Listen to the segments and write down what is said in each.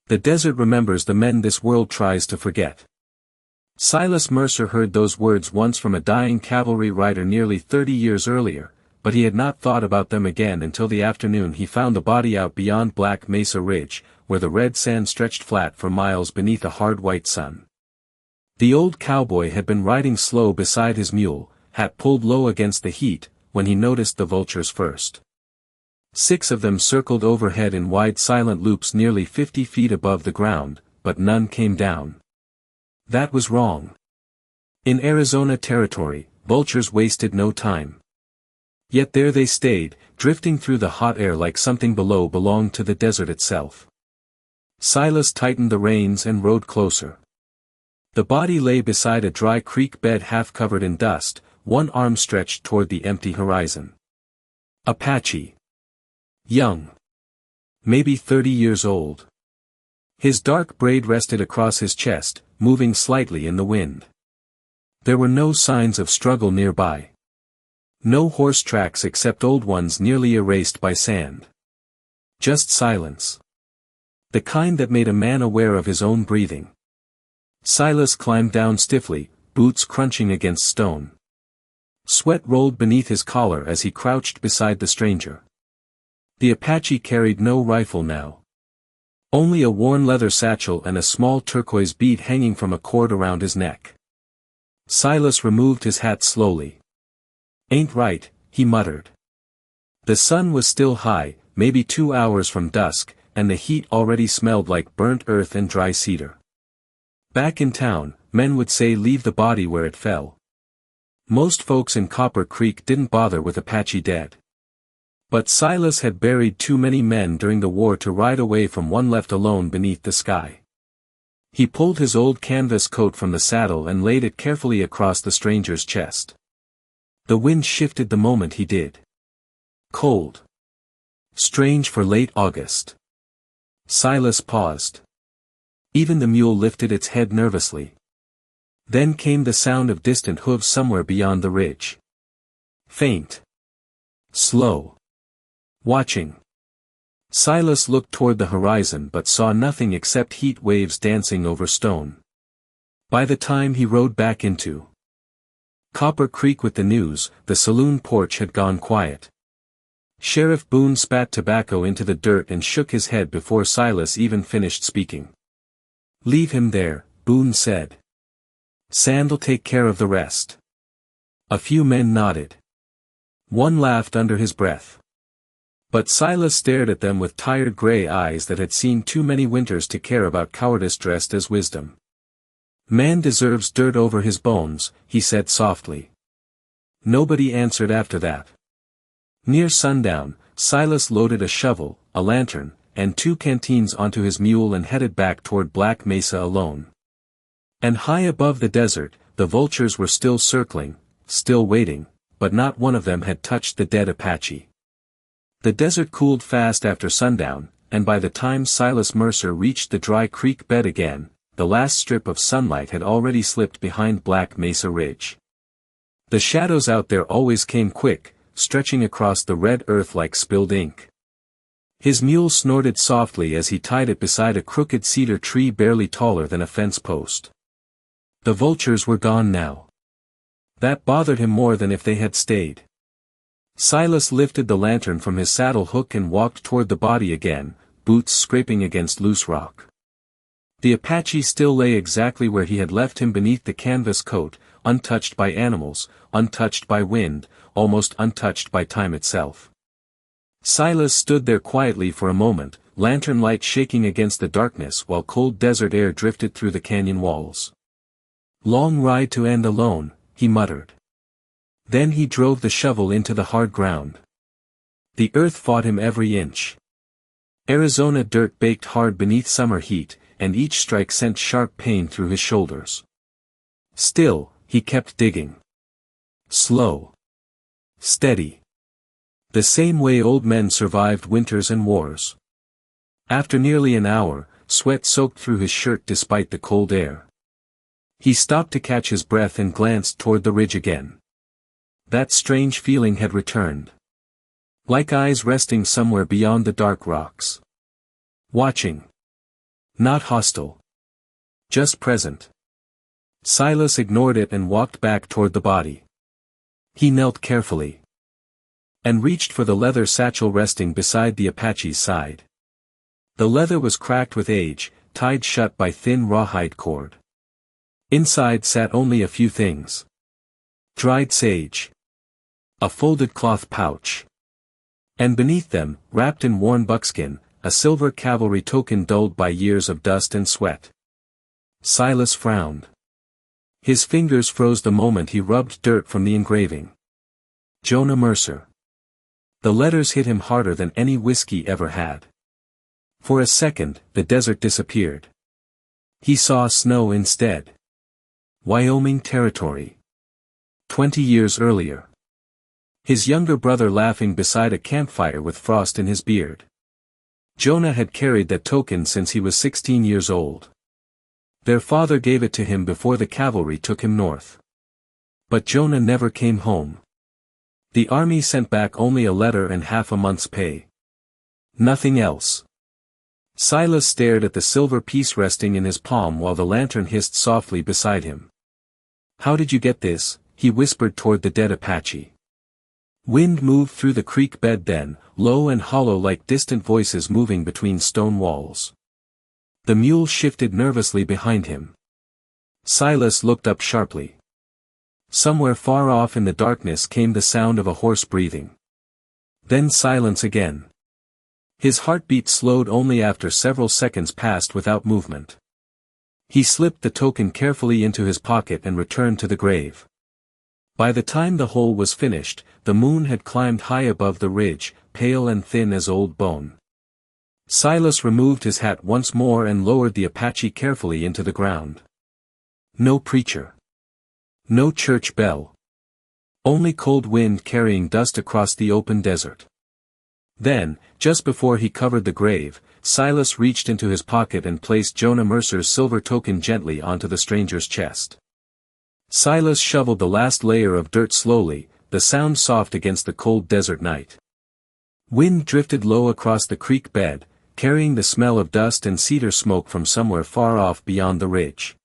The desert remembers the men this world tries to forget. Silas Mercer heard those words once from a dying cavalry rider nearly 30 years earlier, but he had not thought about them again until the afternoon he found the body out beyond Black Mesa Ridge, where the red sand stretched flat for miles beneath a hard white sun. The old cowboy had been riding slow beside his mule, hat pulled low against the heat, when he noticed the vultures first. 6 of them circled overhead in wide silent loops nearly 50 feet above the ground, but none came down. That was wrong. In Arizona territory, vultures wasted no time. Yet there they stayed, drifting through the hot air like something below belonged to the desert itself. Silas tightened the reins and rode closer. The body lay beside a dry creek bed half covered in dust, one arm stretched toward the empty horizon. Apache. Young. Maybe 30 years old. His dark braid rested across his chest, moving slightly in the wind. There were no signs of struggle nearby. No horse tracks except old ones nearly erased by sand. Just silence. The kind that made a man aware of his own breathing. Silas climbed down stiffly, boots crunching against stone. Sweat rolled beneath his collar as he crouched beside the stranger. The Apache carried no rifle now. Only a worn leather satchel and a small turquoise bead hanging from a cord around his neck. Silas removed his hat slowly. "Ain't right," he muttered. The sun was still high, maybe 2 hours from dusk, and the heat already smelled like burnt earth and dry cedar. Back in town, men would say leave the body where it fell. Most folks in Copper Creek didn't bother with Apache dead. But Silas had buried too many men during the war to ride away from one left alone beneath the sky. He pulled his old canvas coat from the saddle and laid it carefully across the stranger's chest. The wind shifted the moment he did. Cold. Strange for late August. Silas paused. Even the mule lifted its head nervously. Then came the sound of distant hooves somewhere beyond the ridge. Faint. Slow. Watching. Silas looked toward the horizon but saw nothing except heat waves dancing over stone. By the time he rode back into Copper Creek with the news, the saloon porch had gone quiet. Sheriff Boone spat tobacco into the dirt and shook his head before Silas even finished speaking. "Leave him there," Boone said. "Sand'll take care of the rest." A few men nodded. One laughed under his breath. But Silas stared at them with tired gray eyes that had seen too many winters to care about cowardice dressed as wisdom. "Man deserves dirt over his bones," he said softly. Nobody answered after that. Near sundown, Silas loaded a shovel, a lantern, and 2 canteens onto his mule and headed back toward Black Mesa alone. And high above the desert, the vultures were still circling, still waiting, but not one of them had touched the dead Apache. The desert cooled fast after sundown, and by the time Silas Mercer reached the dry creek bed again, the last strip of sunlight had already slipped behind Black Mesa Ridge. The shadows out there always came quick, stretching across the red earth like spilled ink. His mule snorted softly as he tied it beside a crooked cedar tree barely taller than a fence post. The vultures were gone now. That bothered him more than if they had stayed. Silas lifted the lantern from his saddle hook and walked toward the body again, boots scraping against loose rock. The Apache still lay exactly where he had left him beneath the canvas coat, untouched by animals, untouched by wind, almost untouched by time itself. Silas stood there quietly for a moment, lantern light shaking against the darkness while cold desert air drifted through the canyon walls. "Long ride to end alone," he muttered. Then he drove the shovel into the hard ground. The earth fought him every inch. Arizona dirt baked hard beneath summer heat, and each strike sent sharp pain through his shoulders. Still, he kept digging. Slow. Steady. The same way old men survived winters and wars. After nearly an hour, sweat soaked through his shirt despite the cold air. He stopped to catch his breath and glanced toward the ridge again. That strange feeling had returned. Like eyes resting somewhere beyond the dark rocks. Watching. Not hostile. Just present. Silas ignored it and walked back toward the body. He knelt carefully and reached for the leather satchel resting beside the Apache's side. The leather was cracked with age, tied shut by thin rawhide cord. Inside sat only a few things. Dried sage. A folded cloth pouch. And beneath them, wrapped in worn buckskin, a silver cavalry token dulled by years of dust and sweat. Silas frowned. His fingers froze the moment he rubbed dirt from the engraving. Jonah Mercer. The letters hit him harder than any whiskey ever had. For a second, the desert disappeared. He saw snow instead. Wyoming Territory. 20 years earlier. His younger brother laughing beside a campfire with frost in his beard. Jonah had carried that token since he was 16 years old. Their father gave it to him before the cavalry took him north. But Jonah never came home. The army sent back only a letter and half a month's pay. Nothing else. Silas stared at the silver piece resting in his palm while the lantern hissed softly beside him. "How did you get this?" he whispered toward the dead Apache. Wind moved through the creek bed then, low and hollow like distant voices moving between stone walls. The mule shifted nervously behind him. Silas looked up sharply. Somewhere far off in the darkness came the sound of a horse breathing. Then silence again. His heartbeat slowed only after several seconds passed without movement. He slipped the token carefully into his pocket and returned to the grave. By the time the hole was finished, the moon had climbed high above the ridge, pale and thin as old bone. Silas removed his hat once more and lowered the Apache carefully into the ground. No preacher. No church bell. Only cold wind carrying dust across the open desert. Then, just before he covered the grave, Silas reached into his pocket and placed Jonah Mercer's silver token gently onto the stranger's chest. Silas shoveled the last layer of dirt slowly, the sound soft against the cold desert night. Wind drifted low across the creek bed, carrying the smell of dust and cedar smoke from somewhere far off beyond the ridge.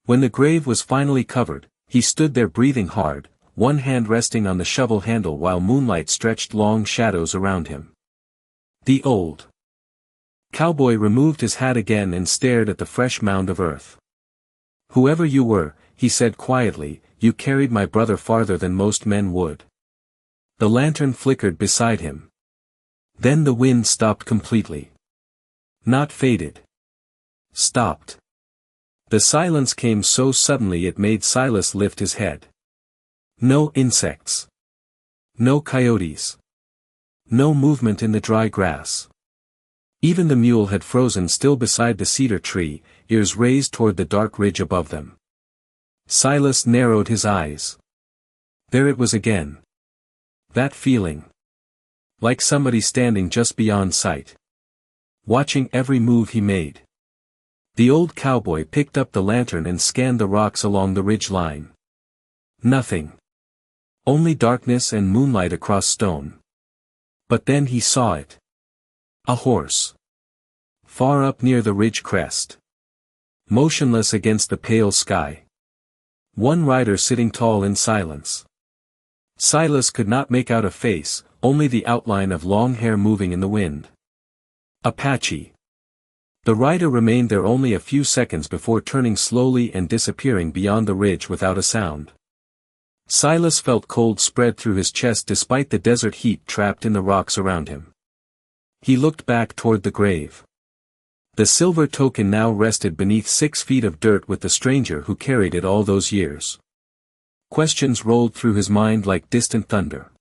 When the grave was finally covered, he stood there breathing hard, one hand resting on the shovel handle while moonlight stretched long shadows around him. The old cowboy removed his hat again and stared at the fresh mound of earth. "Whoever you were," he said quietly, "you carried my brother farther than most men would." The lantern flickered beside him. Then the wind stopped completely. Not faded. Stopped. The silence came so suddenly it made Silas lift his head. No insects. No coyotes. No movement in the dry grass. Even the mule had frozen still beside the cedar tree, ears raised toward the dark ridge above them. Silas narrowed his eyes. There it was again. That feeling. Like somebody standing just beyond sight. Watching every move he made. The old cowboy picked up the lantern and scanned the rocks along the ridge line. Nothing. Only darkness and moonlight across stone. But then he saw it. A horse. Far up near the ridge crest. Motionless against the pale sky. One rider sitting tall in silence. Silas could not make out a face, only the outline of long hair moving in the wind. Apache. The rider remained there only a few seconds before turning slowly and disappearing beyond the ridge without a sound. Silas felt cold spread through his chest despite the desert heat trapped in the rocks around him. He looked back toward the grave. The silver token now rested beneath 6 feet of dirt with the stranger who carried it all those years. Questions rolled through his mind like distant thunder.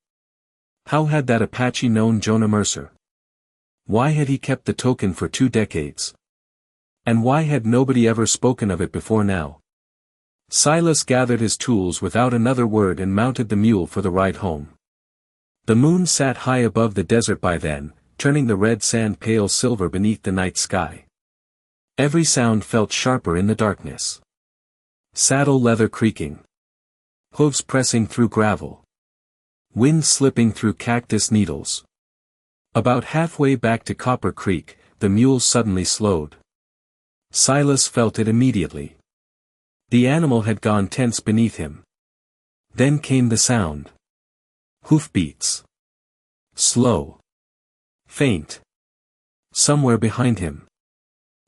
How had that Apache known Jonah Mercer? Why had he kept the token for 2 decades? And why had nobody ever spoken of it before now? Silas gathered his tools without another word and mounted the mule for the ride home. The moon sat high above the desert by then, turning the red sand pale silver beneath the night sky. Every sound felt sharper in the darkness. Saddle leather creaking. Hooves pressing through gravel. Wind slipping through cactus needles. About halfway back to Copper Creek, the mule suddenly slowed. Silas felt it immediately. The animal had gone tense beneath him. Then came the sound. Hoofbeats. Slow. Faint. Somewhere behind him.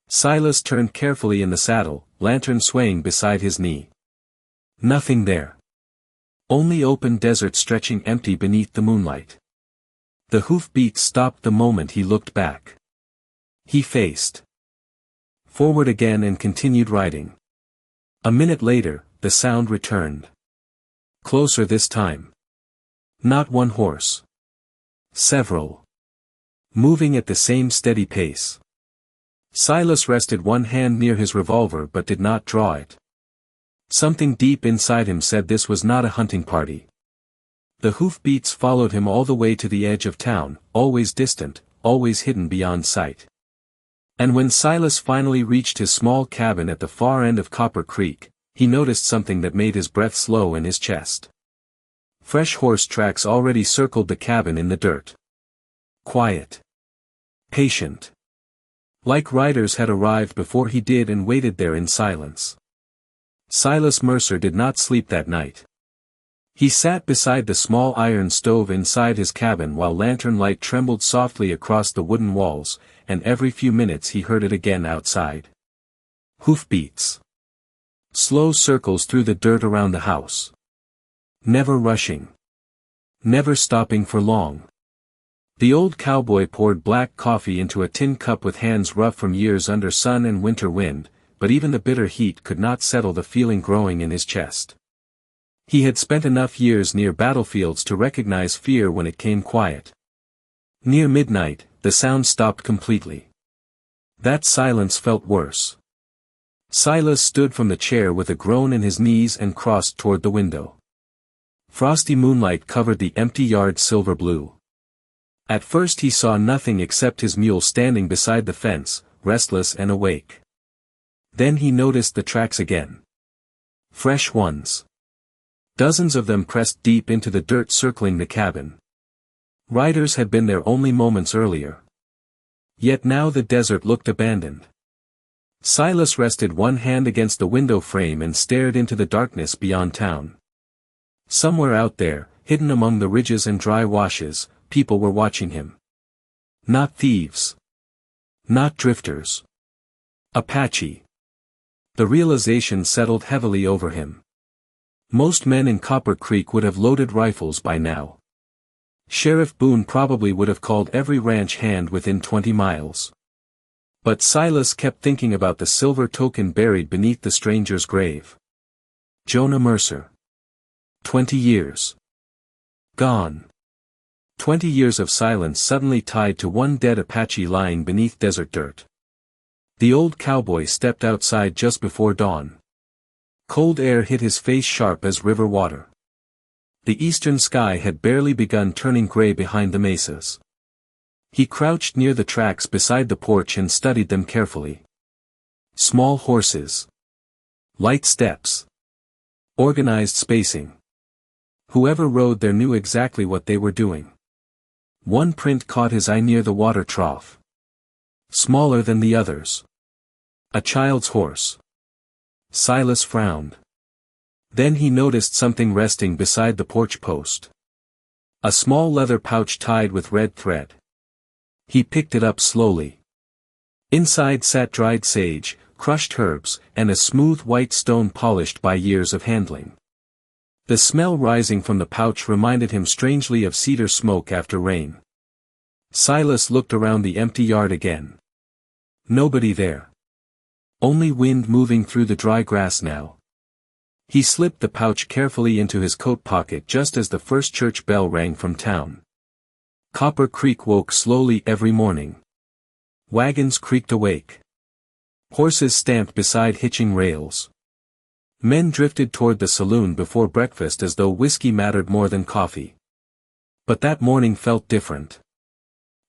Silas turned carefully in the saddle, lantern swaying beside his knee. Nothing there. Only open desert stretching empty beneath the moonlight. The hoofbeats stopped the moment he looked back. He faced forward again and continued riding. A minute later, the sound returned. Closer this time. Not one horse. Several. Moving at the same steady pace. Silas rested one hand near his revolver but did not draw it. Something deep inside him said this was not a hunting party. The hoofbeats followed him all the way to the edge of town, always distant, always hidden beyond sight. And when Silas finally reached his small cabin at the far end of Copper Creek, he noticed something that made his breath slow in his chest. Fresh horse tracks already circled the cabin in the dirt. Quiet. Patient. Like riders had arrived before he did and waited there in silence. Silas Mercer did not sleep that night. He sat beside the small iron stove inside his cabin while lantern light trembled softly across the wooden walls, and every few minutes he heard it again outside. Hoofbeats. Slow circles through the dirt around the house. Never rushing. Never stopping for long. The old cowboy poured black coffee into a tin cup with hands rough from years under sun and winter wind, but even the bitter heat could not settle the feeling growing in his chest. He had spent enough years near battlefields to recognize fear when it came quiet. Near midnight, the sound stopped completely. That silence felt worse. Silas stood from the chair with a groan in his knees and crossed toward the window. Frosty moonlight covered the empty yard silver blue. At first he saw nothing except his mule standing beside the fence, restless and awake. Then he noticed the tracks again. Fresh ones. Dozens of them pressed deep into the dirt circling the cabin. Riders had been there only moments earlier. Yet now the desert looked abandoned. Silas rested one hand against the window frame and stared into the darkness beyond town. Somewhere out there, hidden among the ridges and dry washes, people were watching him. Not thieves. Not drifters. Apache. The realization settled heavily over him. Most men in Copper Creek would have loaded rifles by now. Sheriff Boone probably would have called every ranch hand within 20 miles. But Silas kept thinking about the silver token buried beneath the stranger's grave. Jonah Mercer. 20 years. Gone. 20 years of silence suddenly tied to one dead Apache lying beneath desert dirt. The old cowboy stepped outside just before dawn. Cold air hit his face sharp as river water. The eastern sky had barely begun turning gray behind the mesas. He crouched near the tracks beside the porch and studied them carefully. Small horses. Light steps. Organized spacing. Whoever rode there knew exactly what they were doing. One print caught his eye near the water trough. Smaller than the others. A child's horse. Silas frowned. Then he noticed something resting beside the porch post. A small leather pouch tied with red thread. He picked it up slowly. Inside sat dried sage, crushed herbs, and a smooth white stone polished by years of handling. The smell rising from the pouch reminded him strangely of cedar smoke after rain. Silas looked around the empty yard again. Nobody there. Only wind moving through the dry grass now. He slipped the pouch carefully into his coat pocket just as the first church bell rang from town. Copper Creek woke slowly every morning. Wagons creaked awake. Horses stamped beside hitching rails. Men drifted toward the saloon before breakfast as though whiskey mattered more than coffee. But that morning felt different.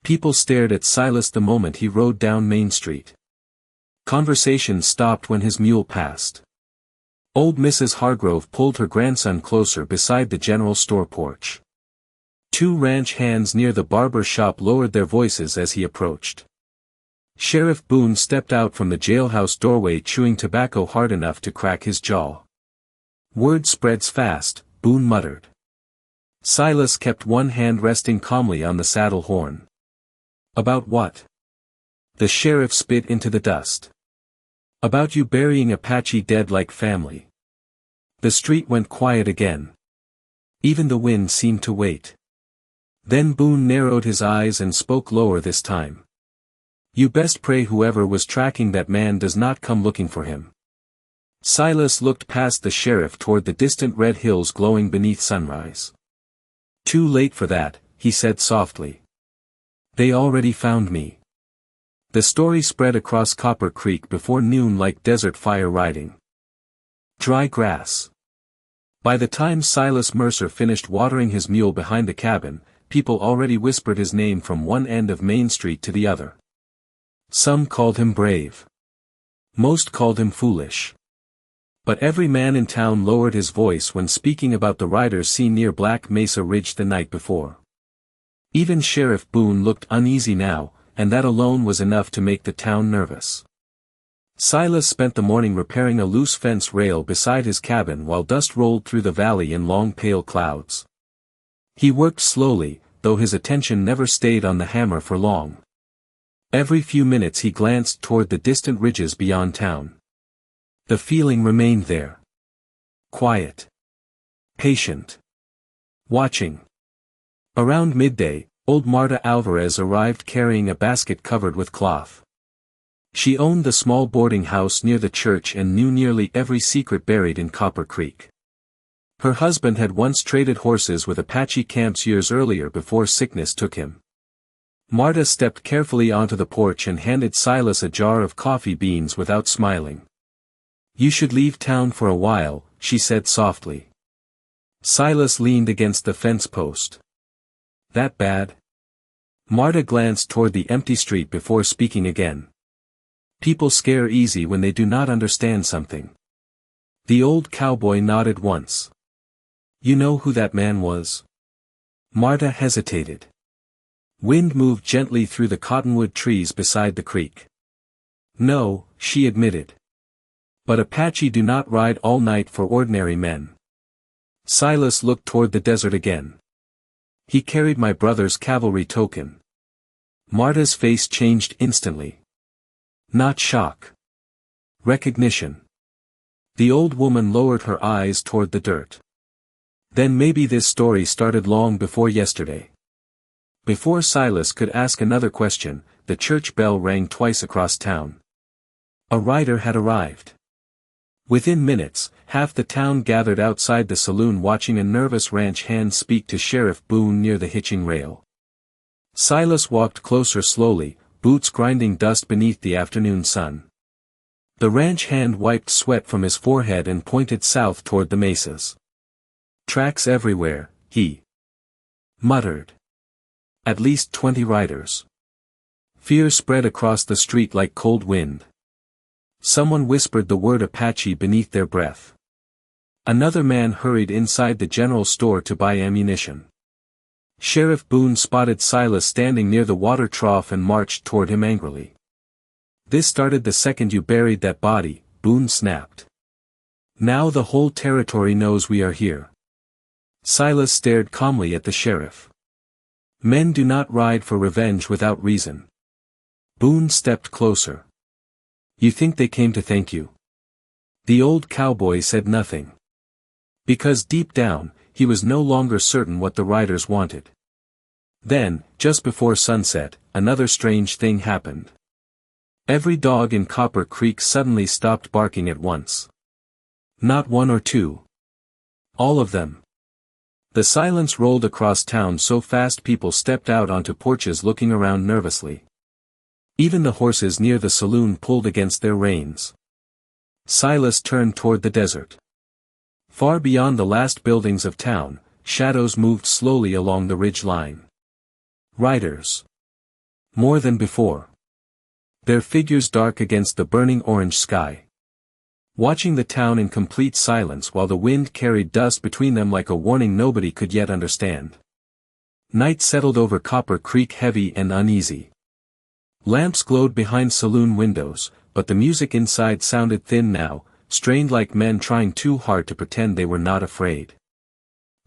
People stared at Silas the moment he rode down Main Street. Conversation stopped when his mule passed. Old Mrs. Hargrove pulled her grandson closer beside the general store porch. Two ranch hands near the barber shop lowered their voices as he approached. Sheriff Boone stepped out from the jailhouse doorway chewing tobacco hard enough to crack his jaw. "Word spreads fast," Boone muttered. Silas kept one hand resting calmly on the saddle horn. "About what?" The sheriff spit into the dust. "About you burying Apache dead like family." The street went quiet again. Even the wind seemed to wait. Then Boone narrowed his eyes and spoke lower this time. "You best pray whoever was tracking that man does not come looking for him." Silas looked past the sheriff toward the distant red hills glowing beneath sunrise. "Too late for that," he said softly. "They already found me." The story spread across Copper Creek before noon like desert fire riding. Dry grass. By the time Silas Mercer finished watering his mule behind the cabin, people already whispered his name from one end of Main Street to the other. Some called him brave. Most called him foolish. But every man in town lowered his voice when speaking about the riders seen near Black Mesa Ridge the night before. Even Sheriff Boone looked uneasy now, and that alone was enough to make the town nervous. Silas spent the morning repairing a loose fence rail beside his cabin while dust rolled through the valley in long pale clouds. He worked slowly, though his attention never stayed on the hammer for long. Every few minutes he glanced toward the distant ridges beyond town. The feeling remained there. Quiet. Patient. Watching. Around midday, old Marta Alvarez arrived carrying a basket covered with cloth. She owned the small boarding house near the church and knew nearly every secret buried in Copper Creek. Her husband had once traded horses with Apache camps years earlier before sickness took him. Marta stepped carefully onto the porch and handed Silas a jar of coffee beans without smiling. "You should leave town for a while," she said softly. Silas leaned against the fence post. "That bad?" Marta glanced toward the empty street before speaking again. "People scare easy when they do not understand something." The old cowboy nodded once. "You know who that man was?" Marta hesitated. Wind moved gently through the cottonwood trees beside the creek. "No," she admitted. "But Apache do not ride all night for ordinary men." Silas looked toward the desert again. "He carried my brother's cavalry token." Marta's face changed instantly. Not shock. Recognition. The old woman lowered her eyes toward the dirt. "Then maybe this story started long before yesterday." Before Silas could ask another question, the church bell rang twice across town. A rider had arrived. Within minutes, half the town gathered outside the saloon watching a nervous ranch hand speak to Sheriff Boone near the hitching rail. Silas walked closer slowly, boots grinding dust beneath the afternoon sun. The ranch hand wiped sweat from his forehead and pointed south toward the mesas. "Tracks everywhere," he muttered. "At least 20 riders." Fear spread across the street like cold wind. Someone whispered the word Apache beneath their breath. Another man hurried inside the general store to buy ammunition. Sheriff Boone spotted Silas standing near the water trough and marched toward him angrily. "This started the second you buried that body," Boone snapped. "Now the whole territory knows we are here." Silas stared calmly at the sheriff. "Men do not ride for revenge without reason." Boone stepped closer. "You think they came to thank you?" The old cowboy said nothing. Because deep down, he was no longer certain what the riders wanted. Then, just before sunset, another strange thing happened. Every dog in Copper Creek suddenly stopped barking at once. Not one or two. All of them. The silence rolled across town so fast people stepped out onto porches looking around nervously. Even the horses near the saloon pulled against their reins. Silas turned toward the desert. Far beyond the last buildings of town, shadows moved slowly along the ridge line. Riders. More than before. Their figures dark against the burning orange sky. Watching the town in complete silence while the wind carried dust between them like a warning nobody could yet understand. Night settled over Copper Creek heavy and uneasy. Lamps glowed behind saloon windows, but the music inside sounded thin now, strained like men trying too hard to pretend they were not afraid.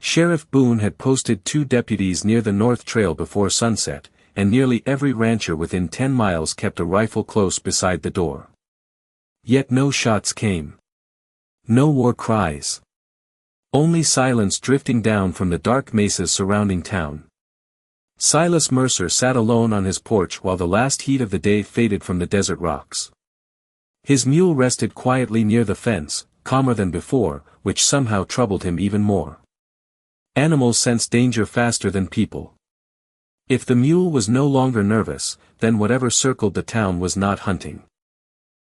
Sheriff Boone had posted 2 deputies near the North Trail before sunset, and nearly every rancher within 10 miles kept a rifle close beside the door. Yet no shots came. No war cries. Only silence drifting down from the dark mesas surrounding town. Silas Mercer sat alone on his porch while the last heat of the day faded from the desert rocks. His mule rested quietly near the fence, calmer than before, which somehow troubled him even more. Animals sense danger faster than people. If the mule was no longer nervous, then whatever circled the town was not hunting.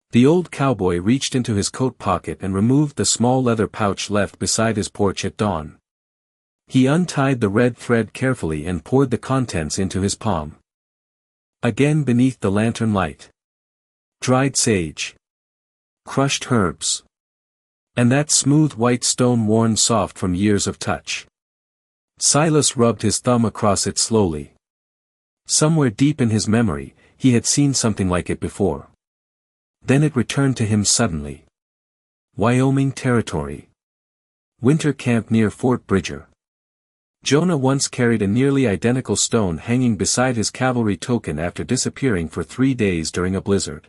The old cowboy reached into his coat pocket and removed the small leather pouch left beside his porch at dawn. He untied the red thread carefully and poured the contents into his palm. Again beneath the lantern light. Dried sage. Crushed herbs. And that smooth white stone worn soft from years of touch. Silas rubbed his thumb across it slowly. Somewhere deep in his memory, he had seen something like it before. Then it returned to him suddenly. Wyoming Territory. Winter camp near Fort Bridger. Jonah once carried a nearly identical stone hanging beside his cavalry token after disappearing for 3 days during a blizzard.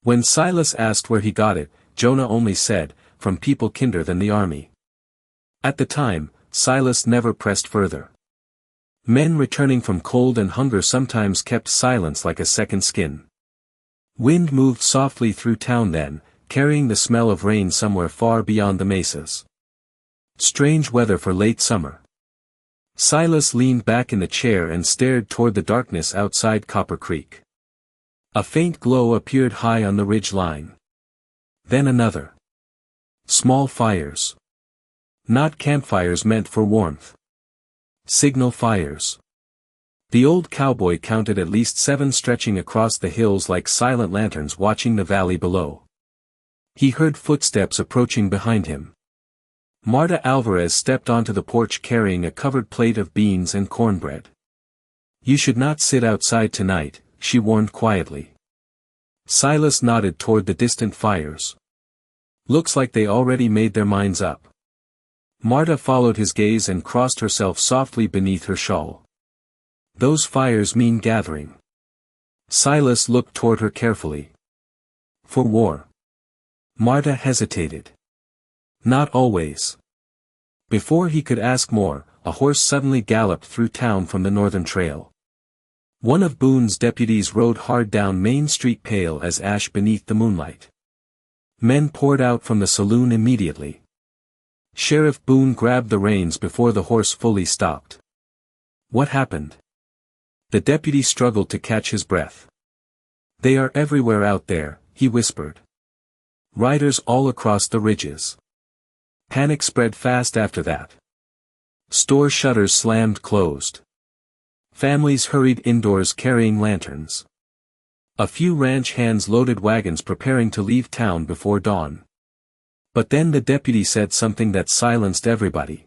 When Silas asked where he got it, Jonah only said, "From people kinder than the army." At the time, Silas never pressed further. Men returning from cold and hunger sometimes kept silence like a second skin. Wind moved softly through town then, carrying the smell of rain somewhere far beyond the mesas. Strange weather for late summer. Silas leaned back in the chair and stared toward the darkness outside Copper Creek. A faint glow appeared high on the ridge line. Then another. Small fires. Not campfires meant for warmth. Signal fires. The old cowboy counted at least 7 stretching across the hills like silent lanterns watching the valley below. He heard footsteps approaching behind him. Marta Alvarez stepped onto the porch carrying a covered plate of beans and cornbread. "You should not sit outside tonight," she warned quietly. Silas nodded toward the distant fires. "Looks like they already made their minds up." Marta followed his gaze and crossed herself softly beneath her shawl. "Those fires mean gathering." Silas looked toward her carefully. "For war." Marta hesitated. "Not always." Before he could ask more, a horse suddenly galloped through town from the northern trail. One of Boone's deputies rode hard down Main Street pale as ash beneath the moonlight. Men poured out from the saloon immediately. Sheriff Boone grabbed the reins before the horse fully stopped. "What happened?" The deputy struggled to catch his breath. "They are everywhere out there," he whispered. "Riders all across the ridges." Panic spread fast after that. Store shutters slammed closed. Families hurried indoors carrying lanterns. A few ranch hands loaded wagons preparing to leave town before dawn. But then the deputy said something that silenced everybody.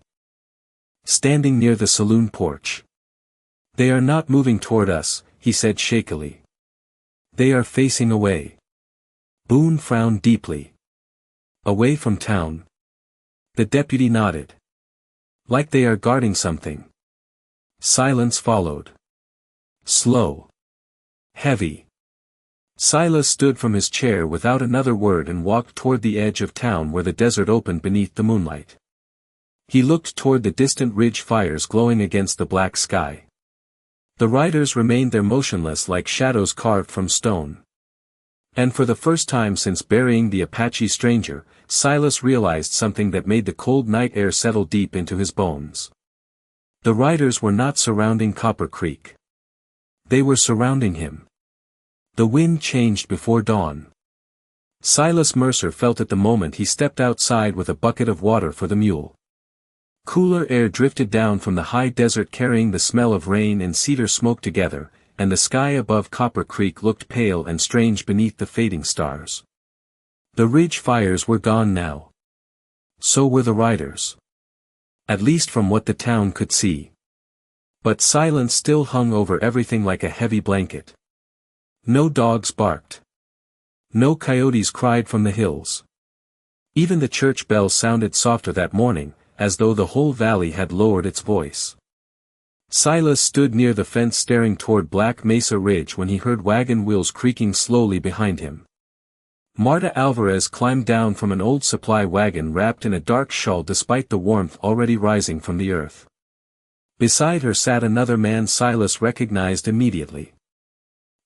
Standing near the saloon porch. "They are not moving toward us," he said shakily. "They are facing away." Boone frowned deeply. "Away from town?" The deputy nodded. "Like they are guarding something." Silence followed. Slow. Heavy. Silas stood from his chair without another word and walked toward the edge of town where the desert opened beneath the moonlight. He looked toward the distant ridge fires glowing against the black sky. The riders remained there motionless like shadows carved from stone. And for the first time since burying the Apache stranger, Silas realized something that made the cold night air settle deep into his bones. The riders were not surrounding Copper Creek. They were surrounding him. The wind changed before dawn. Silas Mercer felt it the moment he stepped outside with a bucket of water for the mule. Cooler air drifted down from the high desert carrying the smell of rain and cedar smoke together, and the sky above Copper Creek looked pale and strange beneath the fading stars. The ridge fires were gone now. So were the riders. At least from what the town could see. But silence still hung over everything like a heavy blanket. No dogs barked. No coyotes cried from the hills. Even the church bell sounded softer that morning, as though the whole valley had lowered its voice. Silas stood near the fence staring toward Black Mesa Ridge when he heard wagon wheels creaking slowly behind him. Marta Alvarez climbed down from an old supply wagon wrapped in a dark shawl despite the warmth already rising from the earth. Beside her sat another man Silas recognized immediately.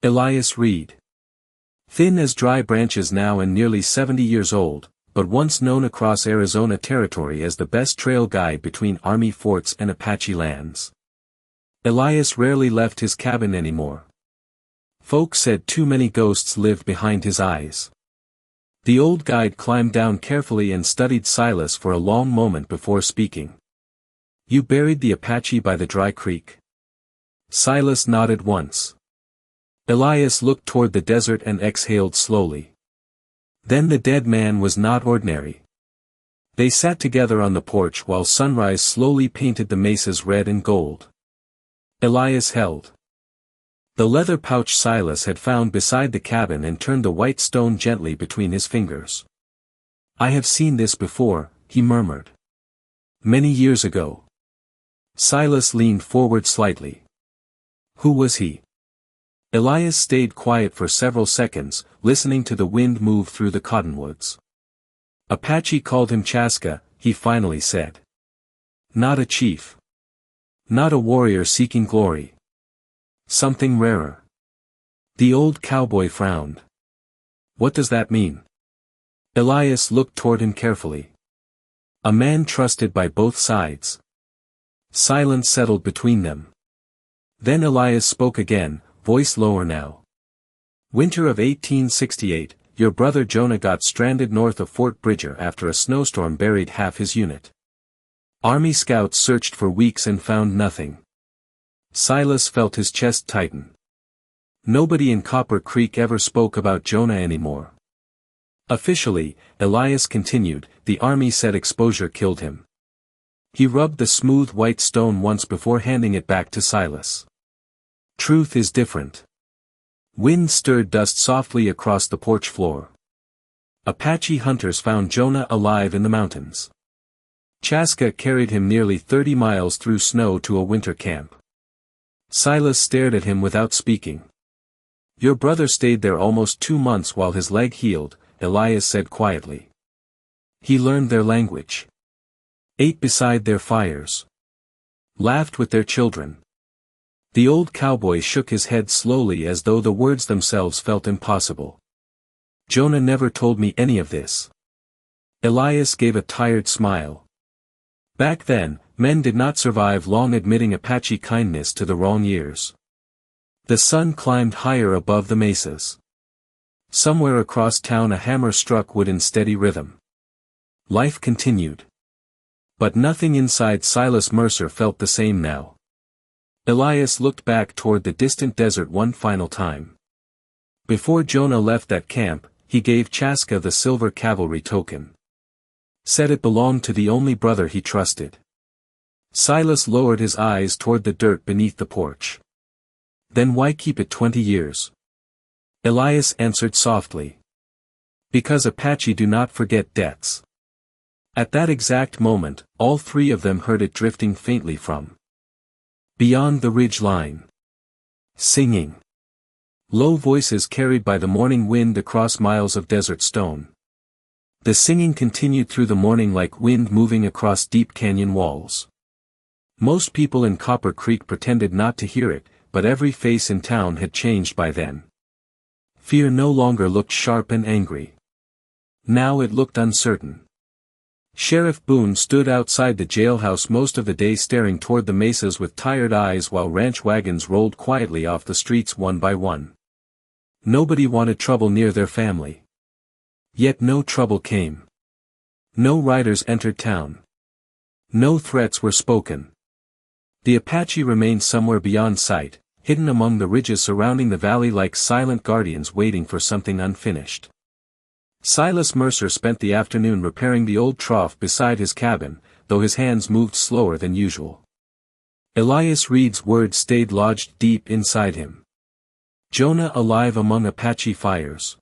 Elias Reed. Thin as dry branches now and nearly 70 years old, but once known across Arizona territory as the best trail guide between Army forts and Apache lands. Elias rarely left his cabin anymore. Folks said too many ghosts lived behind his eyes. The old guide climbed down carefully and studied Silas for a long moment before speaking. "You buried the Apache by the dry creek?" Silas nodded once. Elias looked toward the desert and exhaled slowly. Then the dead man was not ordinary. They sat together on the porch while sunrise slowly painted the mesas red and gold. Elias held the leather pouch Silas had found beside the cabin and turned the white stone gently between his fingers. "I have seen this before," he murmured. "Many years ago." Silas leaned forward slightly. "Who was he?" Elias stayed quiet for several seconds, listening to the wind move through the cottonwoods. "Apache called him Chaska," he finally said. "Not a chief. Not a warrior seeking glory. Something rarer." The old cowboy frowned. "What does that mean?" Elias looked toward him carefully. "A man trusted by both sides." Silence settled between them. Then Elias spoke again, voice lower now. "Winter of 1868, your brother Jonah got stranded north of Fort Bridger after a snowstorm buried half his unit. Army scouts searched for weeks and found nothing." Silas felt his chest tighten. Nobody in Copper Creek ever spoke about Jonah anymore. Officially, Elias continued, the Army said exposure killed him. He rubbed the smooth white stone once before handing it back to Silas. "Truth is different." Wind stirred dust softly across the porch floor. Apache hunters found Jonah alive in the mountains. Chaska carried him nearly 30 miles through snow to a winter camp. Silas stared at him without speaking. "Your brother stayed there almost 2 months while his leg healed," Elias said quietly. "He learned their language. Ate beside their fires. Laughed with their children." The old cowboy shook his head slowly as though the words themselves felt impossible. "Jonah never told me any of this." Elias gave a tired smile. Back then, men did not survive long admitting Apache kindness to the wrong years. The sun climbed higher above the mesas. Somewhere across town a hammer struck wood in steady rhythm. Life continued. But nothing inside Silas Mercer felt the same now. Elias looked back toward the distant desert one final time. Before Jonah left that camp, he gave Chaska the silver cavalry token. Said it belonged to the only brother he trusted. Silas lowered his eyes toward the dirt beneath the porch. "Then why keep it 20 years?" Elias answered softly. "Because Apache do not forget debts." At that exact moment, all three of them heard it drifting faintly from beyond the ridge line. Singing. Low voices carried by the morning wind across miles of desert stone. The singing continued through the morning like wind moving across deep canyon walls. Most people in Copper Creek pretended not to hear it, but every face in town had changed by then. Fear no longer looked sharp and angry. Now it looked uncertain. Sheriff Boone stood outside the jailhouse most of the day staring toward the mesas with tired eyes while ranch wagons rolled quietly off the streets one by one. Nobody wanted trouble near their family. Yet no trouble came. No riders entered town. No threats were spoken. The Apache remained somewhere beyond sight, hidden among the ridges surrounding the valley like silent guardians waiting for something unfinished. Silas Mercer spent the afternoon repairing the old trough beside his cabin, though his hands moved slower than usual. Elias Reed's words stayed lodged deep inside him. Jonah alive among Apache fires.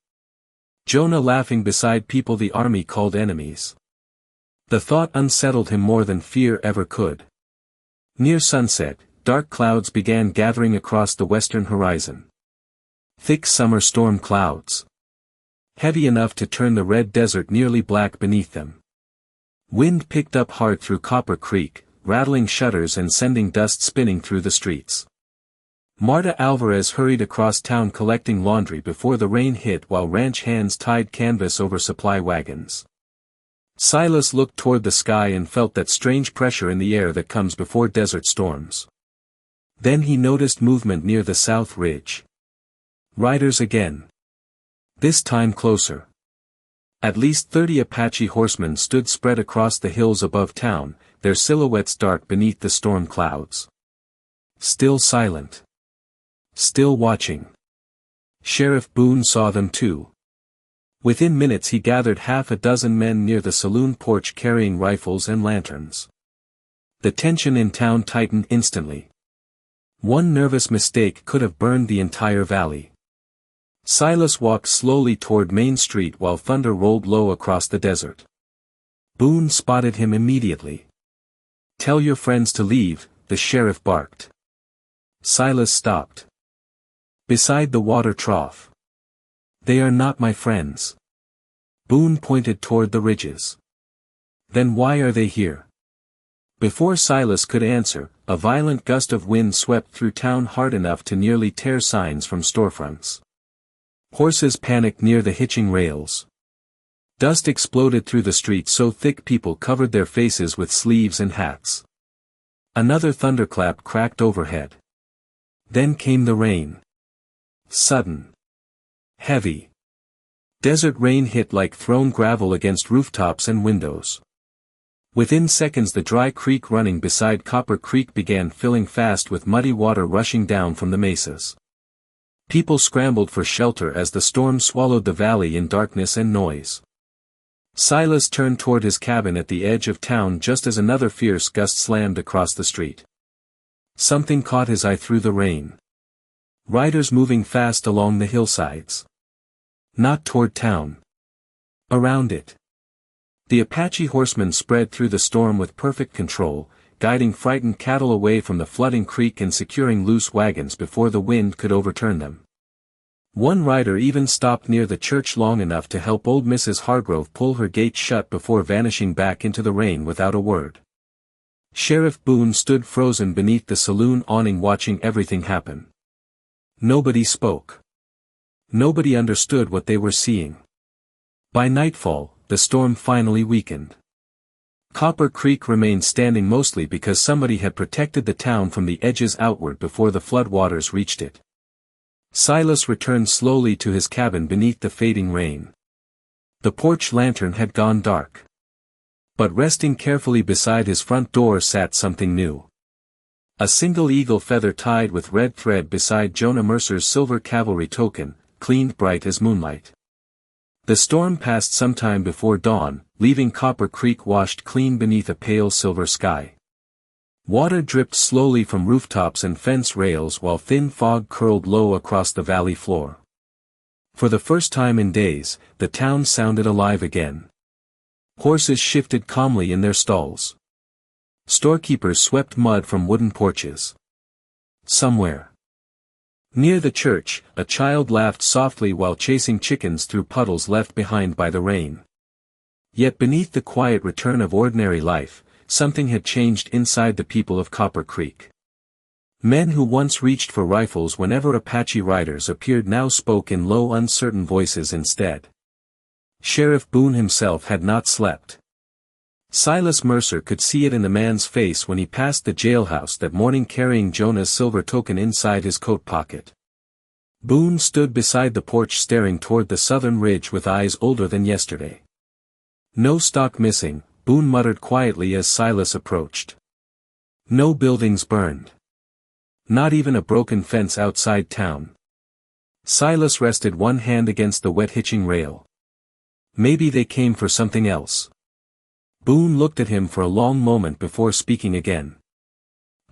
Jonah laughing beside people the army called enemies. The thought unsettled him more than fear ever could. Near sunset, dark clouds began gathering across the western horizon. Thick summer storm clouds. Heavy enough to turn the red desert nearly black beneath them. Wind picked up hard through Copper Creek, rattling shutters and sending dust spinning through the streets. Marta Alvarez hurried across town collecting laundry before the rain hit while ranch hands tied canvas over supply wagons. Silas looked toward the sky and felt that strange pressure in the air that comes before desert storms. Then he noticed movement near the south ridge. Riders again. This time closer. At least 30 Apache horsemen stood spread across the hills above town, their silhouettes dark beneath the storm clouds. Still silent. Still watching. Sheriff Boone saw them too. Within minutes he gathered half a dozen men near the saloon porch carrying rifles and lanterns. The tension in town tightened instantly. One nervous mistake could have burned the entire valley. Silas walked slowly toward Main Street while thunder rolled low across the desert. Boone spotted him immediately. "Tell your friends to leave," the sheriff barked. Silas stopped. "Beside the water trough. They are not my friends." Boone pointed toward the ridges. "Then why are they here?" Before Silas could answer, a violent gust of wind swept through town hard enough to nearly tear signs from storefronts. Horses panicked near the hitching rails. Dust exploded through the street so thick people covered their faces with sleeves and hats. Another thunderclap cracked overhead. Then came the rain. Sudden. Heavy. Desert rain hit like thrown gravel against rooftops and windows. Within seconds the dry creek running beside Copper Creek began filling fast with muddy water rushing down from the mesas. People scrambled for shelter as the storm swallowed the valley in darkness and noise. Silas turned toward his cabin at the edge of town just as another fierce gust slammed across the street. Something caught his eye through the rain. Riders moving fast along the hillsides. Not toward town. Around it. The Apache horsemen spread through the storm with perfect control, guiding frightened cattle away from the flooding creek and securing loose wagons before the wind could overturn them. One rider even stopped near the church long enough to help old Mrs. Hargrove pull her gate shut before vanishing back into the rain without a word. Sheriff Boone stood frozen beneath the saloon awning watching everything happen. Nobody spoke. Nobody understood what they were seeing. By nightfall, the storm finally weakened. Copper Creek remained standing mostly because somebody had protected the town from the edges outward before the floodwaters reached it. Silas returned slowly to his cabin beneath the fading rain. The porch lantern had gone dark. But resting carefully beside his front door sat something new. A single eagle feather tied with red thread beside Jonah Mercer's silver cavalry token, cleaned bright as moonlight. The storm passed sometime before dawn, leaving Copper Creek washed clean beneath a pale silver sky. Water dripped slowly from rooftops and fence rails while thin fog curled low across the valley floor. For the first time in days, the town sounded alive again. Horses shifted calmly in their stalls. Storekeepers swept mud from wooden porches. Somewhere near the church, a child laughed softly while chasing chickens through puddles left behind by the rain. Yet beneath the quiet return of ordinary life, something had changed inside the people of Copper Creek. Men who once reached for rifles whenever Apache riders appeared now spoke in low uncertain voices instead. Sheriff Boone himself had not slept. Silas Mercer could see it in the man's face when he passed the jailhouse that morning carrying Jonah's silver token inside his coat pocket. Boone stood beside the porch staring toward the southern ridge with eyes older than yesterday. "No stock missing," Boone muttered quietly as Silas approached. "No buildings burned. Not even a broken fence outside town." Silas rested one hand against the wet hitching rail. Maybe they came for something else. Boone looked at him for a long moment before speaking again.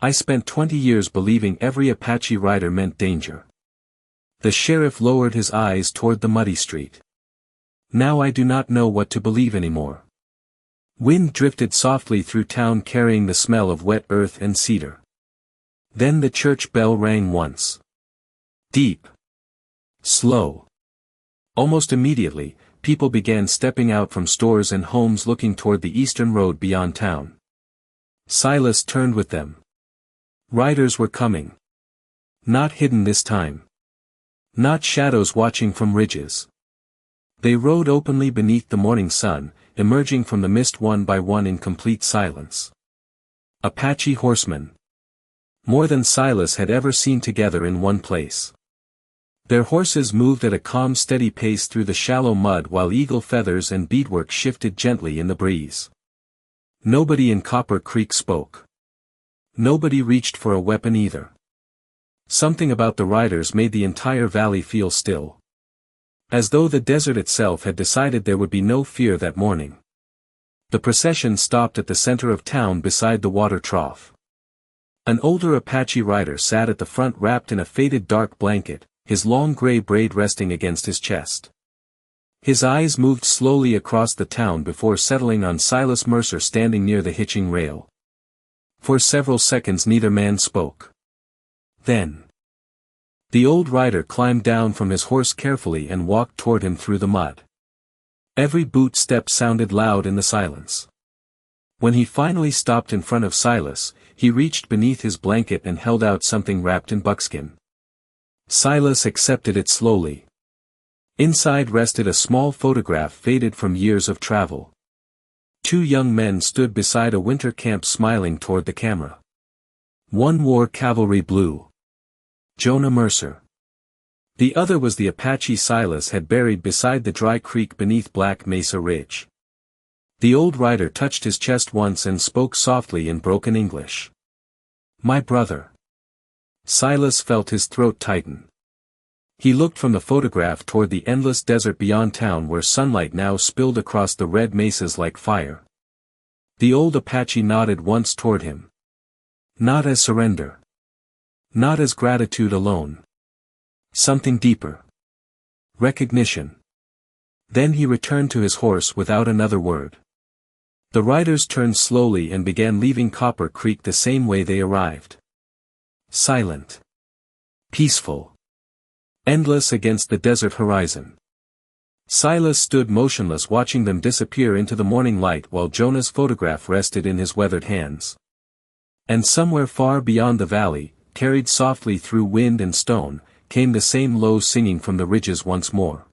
"I spent 20 years believing every Apache rider meant danger. The sheriff lowered his eyes toward the muddy street. Now I do not know what to believe anymore. Wind drifted softly through town carrying the smell of wet earth and cedar. Then the church bell rang once. Deep. Slow. Almost immediately, people began stepping out from stores and homes looking toward the eastern road beyond town. Silas turned with them. Riders were coming. Not hidden this time. Not shadows watching from ridges. They rode openly beneath the morning sun, emerging from the mist one by one in complete silence. Apache horsemen. More than Silas had ever seen together in one place. Their horses moved at a calm steady pace through the shallow mud while eagle feathers and beadwork shifted gently in the breeze. Nobody in Copper Creek spoke. Nobody reached for a weapon either. Something about the riders made the entire valley feel still. As though the desert itself had decided there would be no fear that morning. The procession stopped at the center of town beside the water trough. An older Apache rider sat at the front wrapped in a faded dark blanket, his long gray braid resting against his chest. His eyes moved slowly across the town before settling on Silas Mercer standing near the hitching rail. For several seconds neither man spoke. Then, the old rider climbed down from his horse carefully and walked toward him through the mud. Every boot step sounded loud in the silence. When he finally stopped in front of Silas, he reached beneath his blanket and held out something wrapped in buckskin. Silas accepted it slowly. Inside rested a small photograph faded from years of travel. Two young men stood beside a winter camp smiling toward the camera. One wore cavalry blue. Jonah Mercer. The other was the Apache Silas had buried beside the dry creek beneath Black Mesa Ridge. The old rider touched his chest once and spoke softly in broken English. "My brother." Silas felt his throat tighten. He looked from the photograph toward the endless desert beyond town where sunlight now spilled across the red mesas like fire. The old Apache nodded once toward him. Not as surrender. Not as gratitude alone. Something deeper. Recognition. Then he returned to his horse without another word. The riders turned slowly and began leaving Copper Creek the same way they arrived. Silent. Peaceful. Endless against the desert horizon. Silas stood motionless watching them disappear into the morning light while Jonah's photograph rested in his weathered hands. And somewhere far beyond the valley, carried softly through wind and stone, came the same low singing from the ridges once more.